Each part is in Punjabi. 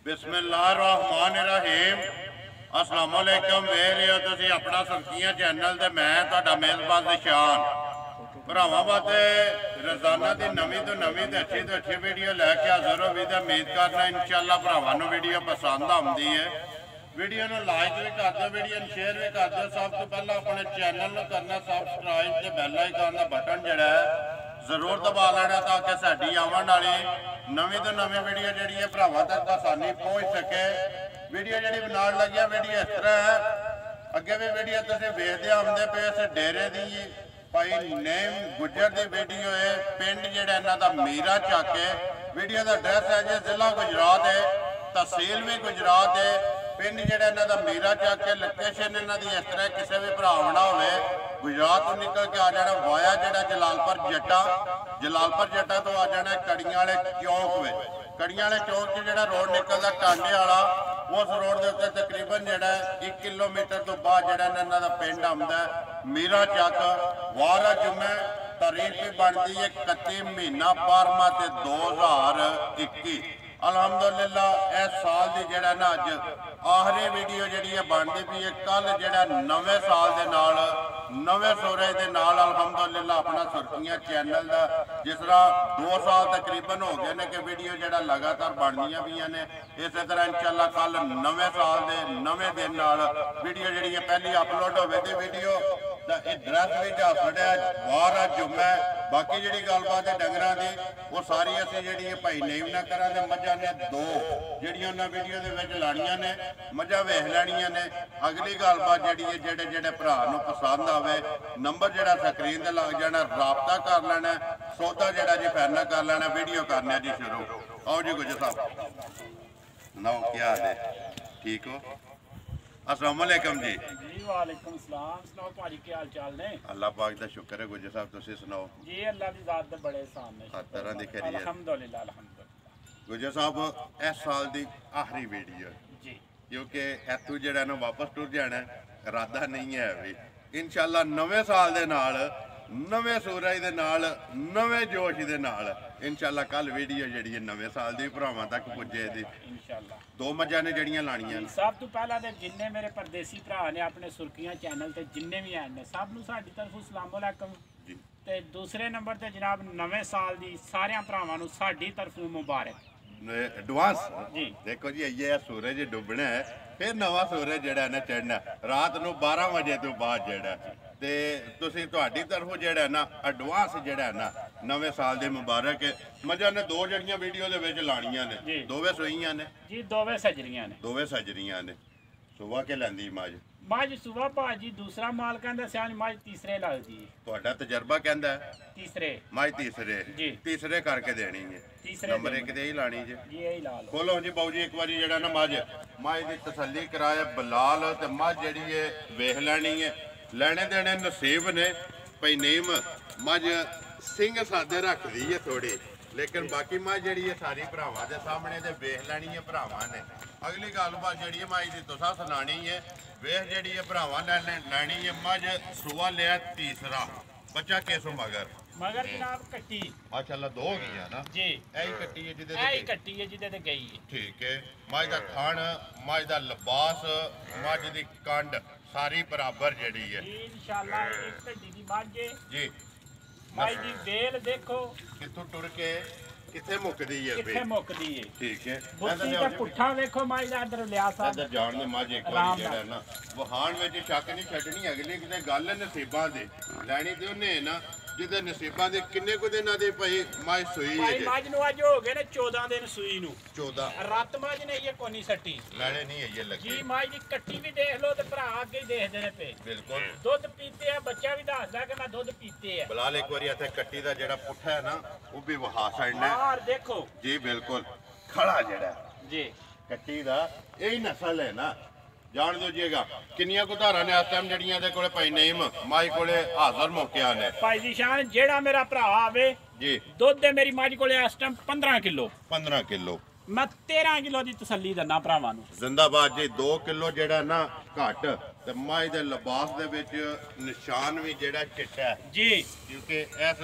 बिस्मिल्लाहिर्रहमानिर्रहीम। अस्सलाम वालेकुम। वेख रहे हो तुसीं अपना सुर्खियां चैनल ते मैं तुहाडा मेज़बान निशान भरावां वास्ते रोज़ाना की नवीं तो अच्छी वीडियो लैके हाज़र हो भी। उम्मीद करना इंशाअल्लाह भरावां नूं वीडियो पसंद आउंदी है। वीडियो नूं लाइक भी कर दो, वीडियो नूं शेयर भी कर दो। सब तो पहला अपने चैनल नूं करना सबसक्राइब ते बैल आइकन दा बटन जिहड़ा है जरूर दबा लेना ताकि साडी आवन वाली नवीं तो नवीं वीडियो जिहड़ी है भरावां तक आसानी पहुँच सके। वीडियो जिहड़ी बनाउण लग्या वीडियो इस तरह है। अगे भी वीडियो तुसीं वेखदे आउंदे पे इस डेरे दी भाई नेम गुजर की वीडियो है। पिंड जिहड़ा इन्हां दा मीरा चक है। वीडियो का एड्रैस है जी जिला गुजरात है, तहसील भी गुजरात है। पिंड जिहड़ा इन्हां दा मीरा चक है। लोकेशन इन्हां दी इस तरह किसी भी भरा ना हो गुजरात तो निकल के आ जाना वाया जिहड़ा जलालपुर जट्टा तो आ जाना कड़ियां वाले चौक में। कड़ियां वाले चौक से जिहड़ा रोड निकलदा टांडे वाला उस रोड के उत्ते तकरीबन जिहड़ा 1 किलोमीटर तो बाद जिहड़ा इन्हां दा पिंड आउंदा मीरा चक। वार जुम्मे तारीख भी बनती है 31 महीना 12वां ते 2021। अलहमदुलिल्लाह इस साल की जिहड़ा ना अज आखिरी वीडियो जिहड़ी है बनती पई है। कल जिहड़ा नवे साल दे नाल नवे सूरज दे नाल अलहमदुलिल्लाह अपना सुर्खियां चैनल दा जिस तरह 2 साल तकरीबन हो गए ने कि वीडियो जिहड़ा लगातार बनदियां पईयां ने। इस तरह इंशाअल्लाह कल नवे साल दे नवे दिन नाल वीडियो जिहड़ी है पहली अपलोड होवेगी वीडियो एड्रैस भी जा छड़िया वार जुम्मे। बाकी जी गलबात है डंगर की वो सारी असी जी भाई नेम ना करा मझा ने 2 जड़िया उन्होंने वीडियो के लानिया ने मझा वेख लैनिया ने। अगली गलबात जी है जेडे भरा पसंद आवे नंबर जरा स्क्रीन से लग जाना राबता कर लेना सौदा जरा जी फाइनल कर लेना वीडियो करने जी शुरू। आओ जी गुजर साहब नौ क्या हाल है ठीक हो? अस्सलाम वालेकुम जी। वालेकुम सलाम। सुनाओ भाजी क्या हाल चाल ने? अल्लाह पाक दा शुक्र है गुजर साहब तुसीं सुनाओ जी अल्लाह दी ज़ात दे बड़े सामने हर तरह दी खैरियत अल्हम्दुलिल्लाह अल्हम्दुलिल्लाह। गुजर साहब इस साल दी आखिरी वीडियो जी क्योंकि इत्थों जिहड़ा ना वापस टुर जाना इरादा नहीं है भी। इंशाअल्लाह नवे साल दे नाल नवे सूरज दे नाल नवे जोश दे नाल इंशाअल्लाह कल वीडियो जिहड़ी है नवे साल दी भरावां तक पुजे दी इंशाअल्लाह। 2 मझां ने जड़ियां लाणियां सब तो पहला ते जिन्ने मेरे परदेसी भरा ने अपने सुर्खियां चैनल ते जिन्ने भी हैं ने सब नूं साडी तरफों अस्सलाम वालेकुम जी। ते दूसरे नंबर ते जनाब नवे साल दी सारे भरावां नूं साडी तरफों मुबारक एडवांस जी। देखो जी ये सूरज डुबना है फिर नवा सूरज जिहड़ा ना चढ़ना रात नूं 12 बजे तो बाद जिहड़ा ते तुसीं तुहाडी तरफों जिहड़ा ना एडवांस जिहड़ा ना नवे साल दे मुबारक मजा ने 2 जड़ियां वीडियो दे विच लाणियां ने दोवें सोईयां ने जी दोवें सजरियां ने सुबह के लैंदी मज सुबह भाजी दूसरा माल कहंदा सियाण मज तीसरे लगदी है। तुहाडा तजर्बा कहंदा तीसरे मज तीसरे करके देनी है नंबर 1 ते ही लानी जी यही ला लो। खोलो जी बाऊ जी एक बारी जेड़ा ना मज दी तसल्ली कराए बलाल ते मज जेड़ी है वेख लैनी है। लेने देने नसीब ने भाई नेम मज सिंह सादे रख दी है थोड़ी लेकिन बाकी मज जी है सारी भरावां दे सामने ते वेख लैनी है भरावां ने। अगली गलबात जी मज की तुसा सुनानी है वेख जी है भरावां लैनी है। मज सुबह लिया तीसरा बच्चा केसो मगर जनाब कट्टी माशाअल्लाह 2 हो गई ना जी। यही कट्टी है जिदे ते गई है ठीक है। मज दा थण मज दा लिबास मज दी कंड सारी बराबर जड़ी है इंशाअल्लाह। एक दी मज जी मज दी बेल देखो किथों टुर के किथे मुकदी है ठीक है। बुत्ती दा पुट्ठा देखो मज दा इधर लिया साहब इधर जान दे मज एक बार जेड़ा ना वहान विच शक नहीं छड्डनी अगली किते गल नसीबां दी लैनी ते ओने ना जिदे नसीबां दे किन्ने को दिनां दे भाई मज सूई है मज नु अज हो गए ने 14 दिन सूई नु 14 रात मज ने ये कोनी सट्टी लैने नहीं है ये लगी जी मज दी कट्टी भी देख लो ते भरा अगे ही देखदे ने पे बिल्कुल दुध पीते है बच्चा भी दसदा कि मैं दुध पीते है। बलाल एक बारी इथे कट्टी दा जेड़ा पुट्ठा है ना वो भी वहा छड़ना और देखो जी बिल्कुल खड़ा जेड़ा जी कट्टी दा यही नस्ल है ना जान दीजिएगा किन्नियां को धारा ने इस टाइम जड़ियां दे कोले भाई नेम माई कोले हाजर मौकिया ने भाई जी शान जेड़ा मेरा भरा आवे जी दुध दे मेरी माई कोले इस टाइम 15 किलो मैं 13 किलो दी तसल्ली दन्ना भरावां नूं जिंदाबाद जी। 2 किलो जेड़ा ना घट ते माई दे लिबास दे विच निशान भी जेड़ा चिट्टा है जी क्योंकि इस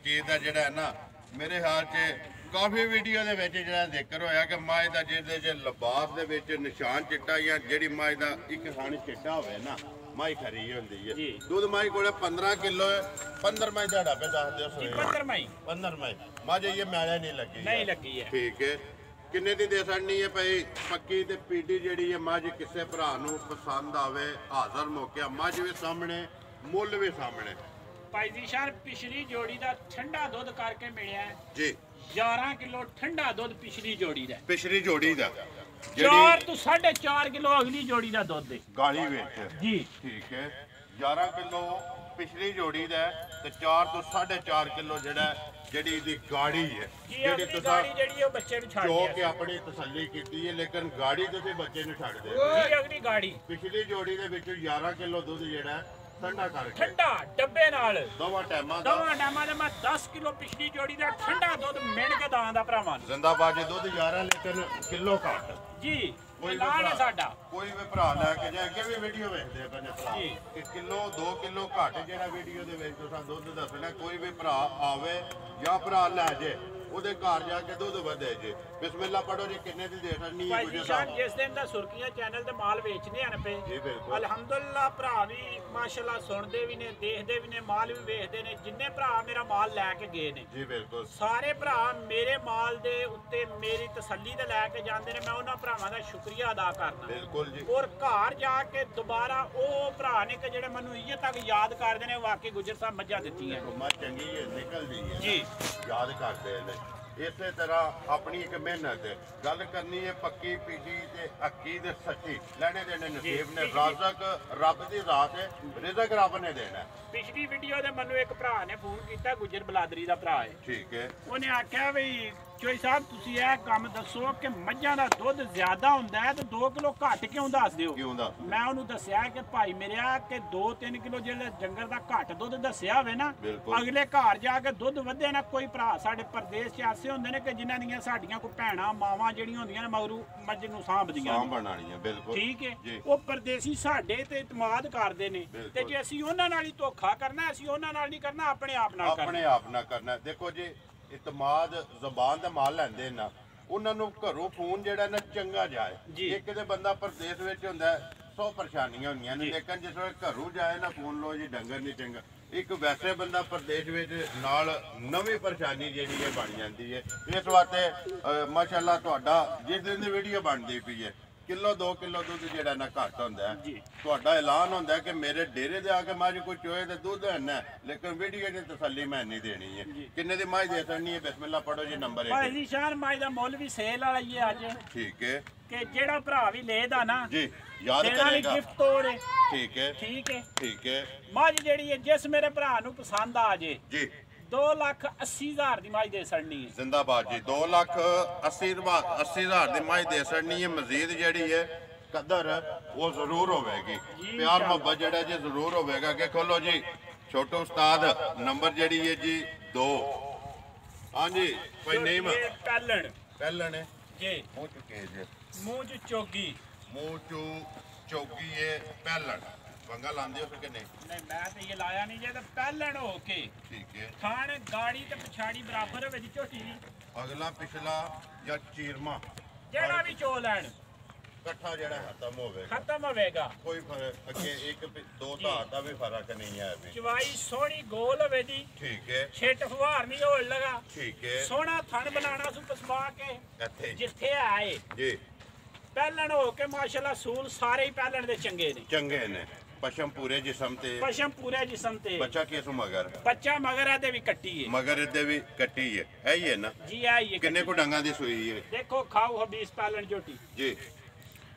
चीज दा जेड़ा है ना मेरे ख्याल च ਕਾਫੀ ਵੀਡੀਓ ਦੇ ਵਿੱਚ ਜਿਹੜਾ ਜ਼ਿਕਰ ਹੋਇਆ ਕਿ ਮੱਝ ਦਾ ਜਿਹਦੇ ਚ ਲਿਬਾਸ ਦੇ ਵਿੱਚ ਨਿਸ਼ਾਨ ਚਿੱਟਾ ਜਾਂ ਜਿਹੜੀ ਮੱਝ ਦਾ ਇੱਕ ਥਣ ਚਿੱਟਾ ਹੋਵੇ ਨਾ ਮੱਝ ਖਰੀ ਹੁੰਦੀ ਹੈ। ਦੁੱਧ ਮੱਝ ਕੋਲੇ 15 ਕਿਲੋ ਹੈ। 15 ਮੱਝ ਦਾ ਡੱਬੇ ਦੱਸ ਦਿਓ ਸੋਏ 15 ਮੱਝ ਇਹ ਮੈਲੇ ਨਹੀਂ ਲੱਗੀ ਹੈ ਠੀਕ ਹੈ। ਕਿੰਨੇ ਦੀ ਦੇ ਸਕਣੀ ਹੈ ਭਾਈ ਪੱਕੀ ਤੇ ਪੀਟੀ ਜਿਹੜੀ ਹੈ ਮੱਝ ਕਿਸੇ ਭਰਾ ਨੂੰ ਪਸੰਦ ਆਵੇ ਹਾਜ਼ਰ ਮੌਕਿਆ ਮੱਝ ਵੀ ਸਾਹਮਣੇ ਮੁੱਲ ਵੀ ਸਾਹਮਣੇ ਭਾਈ ਜੀ ਸ਼ਾਨ ਪਿਛਲੀ ਜੋੜੀ ਦਾ ਠੰਡਾ ਦੁੱਧ ਕਰਕੇ ਮਿਲਿਆ ਜੀ 11 ਕਿਲੋ ਠੰਡਾ ਦੁੱਧ ਪਿਛਲੀ ਜੋੜੀ ਦਾ ਪਿਛਲੀ ਜੋੜੀ ਦਾ 4 ਤੋਂ 4.5 ਕਿਲੋ ਅਗਲੀ ਜੋੜੀ ਦਾ ਦੁੱਧ ਹੈ ਗਾਲੀ ਵਿੱਚ ਜੀ ਠੀਕ ਹੈ 11 ਕਿਲੋ ਪਿਛਲੀ ਜੋੜੀ ਦਾ ਤੇ 4 ਤੋਂ 4.5 ਕਿਲੋ ਜਿਹੜੀ ਇਹਦੀ ਗਾੜੀ ਹੈ ਜਿਹੜੀ ਤੁਸੀਂ ਜਿਹੜੀ ਉਹ ਬੱਚੇ ਨੂੰ ਛੱਡ ਜੋ ਕਿ ਆਪਣੀ ਤਸੱਲੀ ਕੀਤੀ ਹੈ ਲੇਕਿਨ ਗਾੜੀ ਤੁਸੀਂ ਬੱਚੇ ਨੂੰ ਛੱਡ ਦੇ ਜੀ ਅਗਲੀ ਗਾੜੀ ਪਿਛਲੀ ਜੋੜੀ ਦੇ ਵਿੱਚ 11 ਕਿਲੋ ਦੁੱਧ ਜਿਹੜਾ ਠੰਡਾ ਕਰਕੇ ਠੰਡਾ ਡੱਬੇ ਨਾਲ ਦੋਵਾਂ ਟਾਈਮਾਂ ਦੇ ਮੈਂ 10 ਕਿਲੋ ਪਿਛਲੀ ਜੋੜੀ ਦਾ ਠੰਡਾ ਦੁੱਧ ਮਿਣ ਕੇ ਦਾਂ ਦਾ ਭਰਾਵਾਂ ਨੂੰ ਜ਼ਿੰਦਾਬਾਦ ਦੁੱਧ 11 ਲੇਕਿਨ ਕਿਲੋ ਘੱਟ ਜੀ ਐਲਾਨ ਹੈ ਸਾਡਾ ਕੋਈ ਵੀ ਭਰਾ ਲੈ ਕੇ ਜਾ ਅੱਗੇ ਵੀ ਵੀਡੀਓ ਵੇਖਦੇ ਆ ਬੰਦੇ ਭਰਾ ਕਿ ਕਿਲੋ 2 ਕਿਲੋ ਘੱਟ ਜਿਹੜਾ ਵੀਡੀਓ ਦੇ ਵਿੱਚ ਤੁਸੀਂ ਦੁੱਧ ਦੱਸਣਾ ਕੋਈ ਵੀ ਭਰਾ ਆਵੇ ਜਾਂ ਭਰਾ ਲੈ ਜੇ ਉਹਦੇ ਘਰ ਜਾ ਕੇ ਦੁੱਧ ਵਧੇ ਜੇ ਬਿਸਮਿਲ੍ਲਾ ਪੜੋ ਜੀ ਕਿੰਨੇ ਦੀ ਦੇ ਸਕਣੀ ਹੈ ਕੁਝ ਸਾਹਿਬ ਜਿਸ ਦਿਨ ਦਾ ਸੁਰਖੀਆਂ ਚੈਨਲ ਤੇ ਮਾਲ ਵੇਚਨੇ ਹਨ ਪਏ ਜੀ ਬਿਲਕੁਲ ਅਲਹਮਦੁਲਿਲਾ ਭਰਾ ਵੀ ਮਾਸ਼ਾਅੱਲਾ ਸੁਣਦੇ ਵੀ ਨੇ ਦੇਖਦੇ ਵੀ ਨੇ ਮਾਲ ਵੀ ਵੇਚਦੇ ਨੇ ਜਿੰਨੇ ਭਰਾ ਮੇਰਾ ਮਾਲ ਲੈ ਕੇ ਗਏ ਨੇ ਜੀ ਬਿਲਕੁਲ ਸਾਰੇ ਭਰਾ ਮੇਰੇ ਮਾਲ ਦੇ ਉੱਤੇ ਮੇਰੀ ਤਸੱਲੀ ਤੇ ਲੈ ਕੇ ਜਾਂਦੇ ਨੇ ਮੈਂ ਉਹਨਾਂ ਭਰਾਵਾਂ ਦਾ ਸ਼ੁਕਰੀਆ ਅਦਾ ਕਰਦਾ ਬਿਲਕੁਲ ਜੀ ਔਰ ਘਰ ਜਾ ਕੇ ਦੁਬਾਰਾ ਉਹ ਭਰਾ ਨੇ ਕਿ ਜਿਹੜੇ ਮੈਨੂੰ ਇਹ ਤੱਕ ਯਾਦ ਕਰਦੇ ਨੇ ਵਾਕਈ ਗੁਜਰ ਸਾਹਿਬ ਮੱਝਾਂ ਦਿੱਤੀਆਂ ਮੱਝ ਚੰਗੀ ਹੈ ਨਿਕਲਦੀ ਹੈ ਜੀ ਯਾਦ ਕਰਦੇ ਨੇ ਇਸੇ ਤਰ੍ਹਾਂ ਆਪਣੀ ਇੱਕ ਮਿਹਨਤ ਹੈ ਗੱਲ ਕਰਨੀ ਹੈ ਪੱਕੀ ਪੀਟੀ ਤੇ ਹੱਕੀ ਤੇ ਸੱਚੀ ਲੈਣੇ ਦੇਣੇ ਨਸੀਬ ਨੇ ਰਾਜ਼ਕ ਰੱਬ ਦੀ ਜ਼ਾਤ ਹੈ ਰਿਜ਼ਕ ਰੱਬ ਨੇ ਦੇਣਾ ਪਿਛਲੀ ਵੀਡੀਓ ਦੇ ਮੈਨੂੰ ਇੱਕ ਭਰਾ ਨੇ ਫੋਨ ਕੀਤਾ ਗੁਜਰ ਬਲਾਦਰੀ ਦਾ ਭਰਾ ਹੈ ਠੀਕ ਹੈ ਉਹਨੇ ਆਖਿਆ ਵੀ ਚੋਈ ਸਾਹਿਬ ਤੁਸੀਂ ਇਹ ਕੰਮ ਦੱਸੋ ਕਿ ਮੱਝਾਂ ਦਾ ਦੁੱਧ ਜ਼ਿਆਦਾ ਹੁੰਦਾ ਹੈ ਤੇ 2 ਕਿਲੋ ਘੱਟ ਕਿਉਂ ਦੱਸ ਦਿਓ ਮੈਂ ਉਹਨੂੰ ਦੱਸਿਆ ਕਿ ਭਾਈ ਮੇਰਿਆ ਕਿ 2-3 ਕਿਲੋ ਜਿਹੜਾ ਜੰਗਲ ਦਾ ਘੱਟ ਦੁੱਧ ਦੱਸਿਆ ਹੋਵੇ ਨਾ ਅਗਲੇ ਘਰ ਜਾ ਕੇ ਦੁੱਧ ਵਧੇ ਨਾ ਕੋਈ ਭਰਾ ਸਾਡੇ ਪ੍ਰਦੇਸ਼ 'ਚ ਐਸੇ ਹੁੰਦੇ ਨੇ ਕਿ ਜਿਨ੍ਹਾਂ ਦੀਆਂ ਸਾਡੀਆਂ ਕੋਈ ਭੈਣਾਂ ਮਾਵਾਂ ਜਿਹੜੀਆਂ ਹੁੰਦੀਆਂ ਨੇ ਮਗਰੂ ਮੱਝ ਨੂੰ ਸਾਂਭਦੀਆਂ ਬਿਲਕੁਲ ਠੀਕ ਹੈ ਉਹ ਪਰਦੇਸੀ ਸਾਡੇ ਤੇ ਇਤਮਾਦ ਕਰਦੇ ਨੇ ਤੇ ਜੇ ਅਸੀਂ ਉਹਨਾਂ ਨਾਲ ਹੀ ਧੋਖਾ ਕਰਨਾ ਅਸੀਂ ਉਹਨਾਂ ਨਾਲ ਨਹੀਂ ਕਰਨਾ ਆਪਣੇ ਆਪ ਨਾਲ ਕਰਨਾ ਦੇਖੋ ਜੀ ਇਤਮਾਦ ਜ਼ਬਾਨ ਦਾ ਮਾਲ ਲੈਂਦੇ ਨਾ ਉਹਨਾਂ ਨੂੰ ਘਰੋਂ ਫੋਨ ਜਿਹੜਾ ਨਾ ਚੰਗਾ ਜਾਏ ਇੱਕ ਤੇ ਬੰਦਾ ਪ੍ਰਦੇਸ਼ ਵਿੱਚ ਹੁੰਦਾ 100 ਪਰੇਸ਼ਾਨੀਆਂ ਹੁੰਦੀਆਂ ਨੇ ਲੇਕਿਨ ਜਿਸ ਵੇਲੇ ਘਰੋਂ ਜਾਏ ਨਾ ਫੋਨ ਲੋ ਜੀ ਡੰਗਰ ਨਹੀਂ ਚੰਗਾ ਇੱਕ ਵੈਸੇ ਬੰਦਾ ਪ੍ਰਦੇਸ਼ ਵਿੱਚ ਨਾਲ ਨਵੀਂ ਪਰੇਸ਼ਾਨੀ ਜਿਹੜੀ ਹੈ ਬਣ ਜਾਂਦੀ ਹੈ ਇਸ ਵਾਸਤੇ ਮਾਸ਼ਾਅੱਲਾ ਤੁਹਾਡਾ ਜਿਸ ਦਿਨ ਦੀ ਵੀਡੀਓ ਬਣਦੀ ਪਈ ਹੈ ਕਿਲੋ 2 ਕਿਲੋ ਦੁੱਧ ਜਿਹੜਾ ਨਾ ਘੱਟ ਹੁੰਦਾ ਤੁਹਾਡਾ ਐਲਾਨ ਹੁੰਦਾ ਕਿ ਮੇਰੇ ਡੇਰੇ ਦੇ ਆ ਕੇ ਮੱਝ ਕੋਈ ਚੋਏ ਤੇ ਦੁੱਧ ਹੈ ਲੇਕਿਨ ਵੀਡੀਓ ਦੀ ਤਸੱਲੀ ਮੈਂ ਨਹੀਂ ਦੇਣੀ ਹੈ ਕਿੰਨੇ ਦੀ ਮੱਝ ਦੇ ਸਕਣੀ ਹੈ ਬਿਸਮਿਲ੍ਲਾ ਪੜੋ ਜੀ ਨੰਬਰ ਭਾਈ ਜੀ ਸ਼ਾਨ ਮੱਝ ਦਾ ਮੁੱਲ ਵੀ ਸੇਲ ਵਾਲਾ ਹੀ ਹੈ ਅੱਜ ਠੀਕ ਹੈ ਕਿ ਜਿਹੜਾ ਭਰਾ ਵੀ ਲੈਦਾ ਨਾ ਜੀ ਯਾਦ ਕਰੇਗਾ ਗਿਫਟ ਤੋੜੇ ਠੀਕ ਹੈ ਮੱਝ ਜਿਹੜੀ ਹੈ ਜਿਸ ਮੇਰੇ ਭਰਾ ਨੂੰ ਪਸੰਦ ਆ ਜੇ ਜੀ 2,80,000 ਦੀ ਮੱਝ ਦੇ ਸੜਨੀ ਹੈ ਜ਼ਿੰਦਾਬਾਦ ਜੀ 2,80,000 ਦੀ ਮੱਝ ਦੇ ਸੜਨੀ ਹੈ ਮਜ਼ੀਦ ਜਿਹੜੀ ਹੈ ਕਦਰ ਉਹ ਜ਼ਰੂਰ ਹੋਵੇਗੀ ਪਿਆਰ ਮੁਹੱਬਤ ਜਿਹੜਾ ਜੀ ਜ਼ਰੂਰ ਹੋਵੇਗਾ ਕਿ ਖੋਲੋ ਜੀ ਛੋਟੋ ਉਸਤਾਦ ਨੰਬਰ ਜਿਹੜੀ ਹੈ ਜੀ 2 ਹਾਂਜੀ ਕੋਈ ਨੇਮ ਪਹਿਲਣ ਹੈ ਜੀ ਮੂੰਹ ਚੁੱਕੇ ਜੀ ਮੂੰਹ ਚ ਚੋਗੀ ਹੈ ਪਹਿਲਣ ਵੰਗਾ ਲਾਉਂਦੇ ਹੋ ਕਿ ਨਹੀਂ ਮੈਂ ਤੇ ਇਹ ਲਾਇਆ ਨਹੀਂ ਜੇ ਤਾਂ ਪਹਿਲਣ ਹੋ ਕੇ ਠੀਕ ਹੈ ਥਾਣ ਗਾੜੀ ਤੇ ਪਛਾੜੀ ਬਰਾਬਰ ਹੋਵੇ ਜੀ ਝੋਟੀ ਅਗਲਾ ਪਿਛਲਾ ਜਾਂ ਚੀਰਮਾ ਜਿਹੜਾ ਵੀ ਚੋ ਲੈਣ ਇਕੱਠਾ ਜਿਹੜਾ ਖਤਮ ਹੋਵੇਗਾ ਕੋਈ ਫਰਕ ਅੱਗੇ ਇੱਕ ਦੋ ਧਾਰ ਦਾ ਵੀ ਫਰਕ ਨਹੀਂ ਹੈ ਚਵਾਈ ਸੋਹਣੀ ਗੋਲ ਹੋਵੇ ਜੀ ਠੀਕ ਹੈ ਛਿੱਟ ਫੁਹਾਰ ਨਹੀਂ ਹੋਣ ਲਗਾ ਠੀਕ ਹੈ ਸੋਹਣਾ ਥਣ ਬਣਾਣਾ ਸੁ ਪਸਵਾ ਕੇ ਇੱਥੇ ਜਿੱਥੇ ਆਏ ਜੀ ਪਹਿਲਣ ਹੋ ਕੇ ਮਾਸ਼ਾਅੱਲਾ ਸੂਲ ਸਾਰੇ ਹੀ ਪਹਿਲਣ ਦੇ ਚੰਗੇ ਨੇ ਪਸ਼ਮ ਪੂਰੇ ਜਿਸਮ ਤੇ ਬੱਚਾ ਕਿਸ ਮਗਰ ਬੱਚਾ ਮਗਰ ਇਹਦੇ ਵੀ ਕੱਟੀ ਹੈ ਮਗਰ ਇਹਦੇ ਵੀ ਕੱਟੀ ਹੈ ਇਹੀ ਹੈ ਨਾ ਜੀ ਆਈ ਕਿੰਨੇ ਕੋ ਡੰਗਾਂ ਦੀ ਸੂਈ ਹੈ ਦੇਖੋ ਖਾਓ ਹਬੀਸ ਪਹਿਲਣ ਝੋਟੀ ਜੀ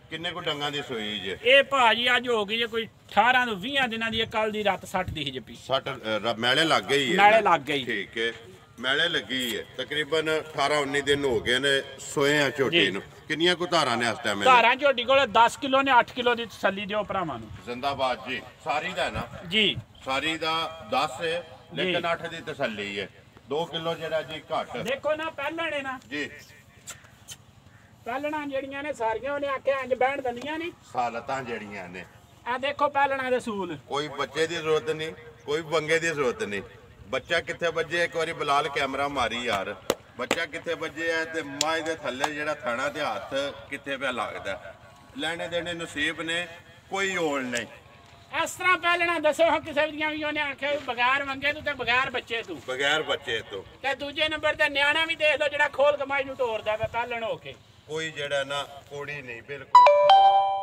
ਕਿੰਨੇ ਕੋ ਡੰਗਾਂ ਦੀ ਸੂਈ ਜੇ ਇਹ ਭਾਜੀ ਅੱਜ ਹੋ ਗਈ ਜੇ ਕੋਈ 18 ਤੋਂ 20 ਦਿਨਾਂ ਦੀ ਕੱਲ ਦੀ ਰਾਤ 60 ਦੀ ਜੱਪੀ 60 ਮੈਲੇ ਲੱਗ ਗਈ ਹੈ ਮੈਲੇ ਲੱਗ ਗਈ ਠੀਕ ਹੈ ਮੈਲੇ ਲੱਗੀ ਹੈ ਤਕਰੀਬਨ 18 19 ਦਿਨ ਹੋ ਗਏ ਨੇ ਸੋਏ ਆ ਝੋਟੀ ਨੂੰ ਕਿੰਨੀਆਂ ਕੋ ਧਾਰਾਂ ਨੇ ਇਸ ਟਾਈਮ ਧਾਰਾਂ ਝੋਟੀ ਕੋਲ 10 ਕਿਲੋ ਨੇ 8 ਕਿਲੋ ਦੀ ਤਸੱਲੀ ਦਿਓ ਭਰਾਵਾਂ ਨੂੰ ਜ਼ਿੰਦਾਬਾਦ ਜੀ ਸਾਰੀ ਦਾ ਨਾ ਜੀ ਸਾਰੀ ਦਾ 10 ਹੈ ਲੇਕਿਨ 8 ਦੀ ਤਸੱਲੀ ਹੈ 2 ਕਿਲੋ ਜਿਹੜਾ ਜੀ ਘੱਟ ਦੇਖੋ ਨਾ ਪਹਿਲਣ ਹੈ ਨਾ ਜੀ ਪਹਿਲਣਾ ਜਿਹੜੀਆਂ ਨੇ ਸਾਰੀਆਂ ਉਹਨੇ ਆਖਿਆ ਇੰਜ ਬਹਿਣ ਦਿੰਦੀਆਂ ਨਹੀਂ ਸਾਲਤਾਂ ਜਿਹੜੀਆਂ ਨੇ ਆ ਦੇਖੋ ਪਹਿਲਣਾ ਦੇ ਸੂਲ ਕੋਈ ਬੱਚੇ ਦੀ ਜ਼ਰੂਰਤ ਨਹੀਂ ਕੋਈ ਬੰਗੇ ਦੀ ਜ਼ਰੂਰਤ ਨਹੀਂ ਬੱਚਾ ਕਿੱਥੇ ਵੱਜੇ ਇੱਕ ਵਾਰੀ ਬਲਾਲ ਕੈਮਰਾ ਮਾਰੀ ਯਾਰ ਬੱਚਾ ਕਿੱਥੇ ਵੱਜੇ ਆ ਤੇ ਮਾਂ ਦੇ ਥੱਲੇ ਜਿਹੜਾ ਥਣਾ ਤੇ ਹੱਥ ਕਿੱਥੇ ਪਿਆ ਲੱਗਦਾ। ਲੈਣੇ ਦੇਣੇ ਨਸੀਬ ਨੇ, ਕੋਈ ਓਲ ਨਹੀਂ। ਇਸ ਤਰ੍ਹਾਂ ਪਹਿਲਣਾ ਦੱਸੋ ਹਾਂ ਕਿਸੇ ਦੀਆਂ ਵੀ ਉਹਨੇ ਆਖਿਆ ਵੀ ਬਗੈਰ ਮੰਗੇ ਤੂੰ ਤੇ ਬਗੈਰ ਬੱਚੇ ਤੂੰ, ਬਗੈਰ ਬੱਚੇ ਤੋਂ। ਤੇ ਦੂਜੇ ਨੰਬਰ ਤੇ ਨਿਆਣਾ ਵੀ ਦੇਖ ਲਓ ਜਿਹੜਾ ਖੋਲ ਕਮਾਈ ਨੂੰ ਤੋਰਦਾ ਪਿਆ ਪਹਿਲਣ ਹੋ ਕੇ। ਕੋਈ ਜਿਹੜਾ ਨਾ ਕੋੜੀ ਨਹੀਂ ਬਿਲਕੁਲ,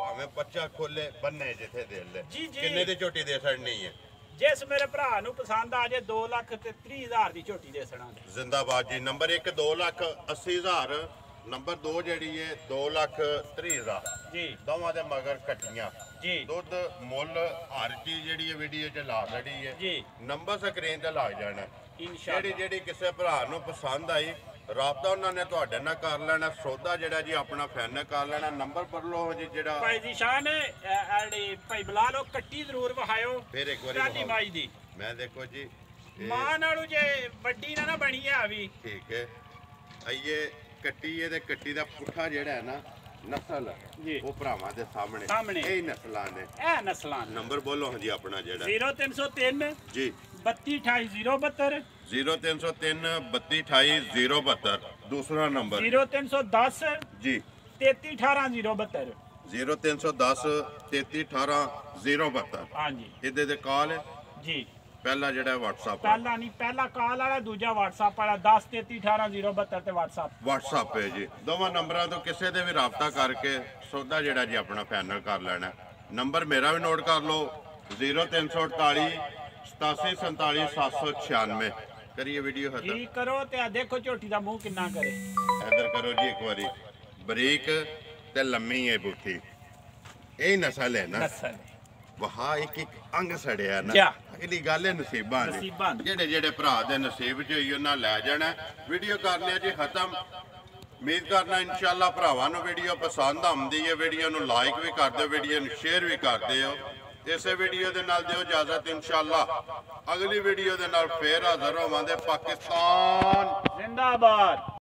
ਭਾਵੇਂ ਬੱਚਾ ਖੋਲੇ ਬੰਨੇ ਜਿੱਥੇ ਦੇ ਲੈ। ਜੀ ਜੀ। ਕਿੰਨੇ ਦੀ ਝੋਟੀ ਦੇ ਛੜਨੀ ਹੈ? ਜਿਸ ਮੇਰੇ ਭਰਾ ਨੂੰ ਪਸੰਦ ਆ ਜੇ 2,30,000 ਦੀ ਝੋਟੀ ਦੇ ਸੜਾਂਗੇ। ਜ਼ਿੰਦਾਬਾਦ ਜੀ। ਨੰਬਰ 1 2,80,000, ਨੰਬਰ 2 ਜਿਹੜੀ ਹੈ 2,30,000 ਜੀ। ਦੋਵਾਂ ਦੇ ਮਗਰ ਕੱਟੀਆਂ ਜੀ। ਦੁੱਧ ਮੁੱਲ ਹਰ ਚੀਜ਼ ਜਿਹੜੀ ਹੈ ਵੀਡੀਓ 'ਚ ਲਾ ਖੜੀ ਹੈ ਜੀ। ਨੰਬਰ ਸਕਰੀਨ ਤੇ ਲੱਗ ਜਾਣਾ। ਇਨਸ਼ਾਅੱਲਾ ਜਿਹੜੀ ਕਿਸੇ ਭਰਾ ਨੂੰ ਪਸੰਦ ਆਈ ਰਾਬਤਾ ਉਹਨਾਂ ਨੇ ਤੁਹਾਡੇ ਨਾਲ ਕਰ ਲੈਣਾ। ਸੌਦਾ ਜਿਹੜਾ ਜੀ ਆਪਣਾ ਫਾਈਨਲ ਕਰ ਲੈਣਾ। ਨੰਬਰ ਪਰ ਲਓ ਜੀ ਜਿਹੜਾ ਭਾਈ ਦੀ ਸ਼ਾਨ ਐਡੀ ਭਾਈ ਬੁਲਾ ਲਓ, ਕੱਟੀ ਜ਼ਰੂਰ ਵਹਾਇਓ ਫਿਰ ਇੱਕ ਵਾਰੀ ਰਾਜੀ ਮਾਈ ਦੀ। ਮੈਂ ਦੇਖੋ ਜੀ ਮਾਂ ਨਾਲੋਂ ਜੇ ਵੱਡੀ ਨਾ ਬਣੀ ਆ ਵੀ ਠੀਕ ਹੈ। ਆਈਏ ਕੱਟੀ ਹੈ ਤੇ ਕੱਟੀ ਦਾ ਪੁੱਠਾ ਜਿਹੜਾ ਹੈ ਨਾ ਨਸਲ ਜੀ, ਉਹ ਭਰਾਵਾਂ ਦੇ ਸਾਹਮਣੇ ਸਾਹਮਣੇ। ਇਹ ਨਸਲਾਂ ਨੇ। ਇਹ ਨਸਲਾਂ ਨੇ। ਨੰਬਰ ਬੋਲੋ ਹਾਂ ਜੀ ਆਪਣਾ ਜਿਹੜਾ 0303 ਜੀ 3228 0303 3228 ਦੂਸਰਾ ਨੰਬਰ 0310 ਜੀ 3318 0310 3318 ਹਾਂਜੀ ਇਹਦੇ ਤੇ ਕਾਲ ਜੀ। ਪਹਿਲਾ ਜਿਹੜਾ WhatsApp ਪਹਿਲਾ ਨਹੀਂ, ਪਹਿਲਾ ਕਾਲ ਵਾਲਾ, ਦੂਜਾ WhatsApp ਵਾਲਾ 10 33 18 ਤੇ WhatsApp ਹੈ ਜੀ। ਦੋਵਾਂ ਨੰਬਰਾਂ ਤੋਂ ਕਿਸੇ ਦੇ ਵੀ ਰਾਬਤਾ ਕਰਕੇ ਸੌਦਾ ਜਿਹੜਾ ਜੀ ਆਪਣਾ ਫਾਈਨਲ ਕਰ ਲੈਣਾ। ਨੰਬਰ ਮੇਰਾ ਵੀ ਨੋਟ ਕਰ ਲਓ 0348 8747 796। ਕਰੀਏ ਵੀਡੀਓ ਹੱਥ ਜੀ ਕਰੋ ਤੇ ਆ ਦੇਖੋ ਝੋਟੀ ਦਾ ਮੂੰਹ ਕਿੰਨਾ ਕਰੇ। ਇੱਧਰ ਕਰੋ ਜੀ ਇੱਕ ਵਾਰੀ। ਬਰੀਕ ਤੇ ਲੰਮੀ ਹੈ ਬੁੱਥੀ। ਇਹ ਨਸਲ ਹੈ ਨਾ। ਨਸਲ ਵਹਾ ਇੱਕ ਇੱਕ ਅੰਗ ਸੜਿਆ ਨਾ। ਜਾ। ਅਗਲੀ ਗੱਲ ਹੈ ਨਸੀਬਾਂ ਨਸੀਬਾਂ ਦੀ। ਦੀ। ਜਿਹੜੇ ਭਰਾ ਦੇ ਨਸੀਬ 'ਚ ਹੋਈ ਉਹਨਾਂ ਲੈ ਜਾਣਾ। ਵੀਡੀਓ ਕਰਨੇ ਜੀ ਖਤਮ। ਉਮੀਦ ਕਰਨਾ ਇਨਸ਼ਾਅੱਲਾ ਭਰਾਵਾਂ ਨੂੰ ਵੀਡੀਓ ਪਸੰਦ ਆਉਂਦੀ ਹੈ। ਵੀਡੀਓ ਨੂੰ ਲਾਈਕ ਵੀ ਕਰ ਦਿਓ, ਵੀਡੀਓ ਨੂੰ ਸ਼ੇਅਰ ਵੀ ਕਰ ਦਿਓ। ਇਸੇ ਵੀਡੀਓ ਦੇ ਨਾਲ ਦਿਓ ਇਜਾਜ਼ਤ। ਇਨਸ਼ਾਅੱਲਾ ਅਗਲੀ ਵੀਡੀਓ ਦੇ ਨਾਲ ਫੇਰ ਹਾਜ਼ਰ ਹੋਵਾਂਗੇ। ਪਾਕਿਸਤਾਨ ਜ਼ਿੰਦਾਬਾਦ।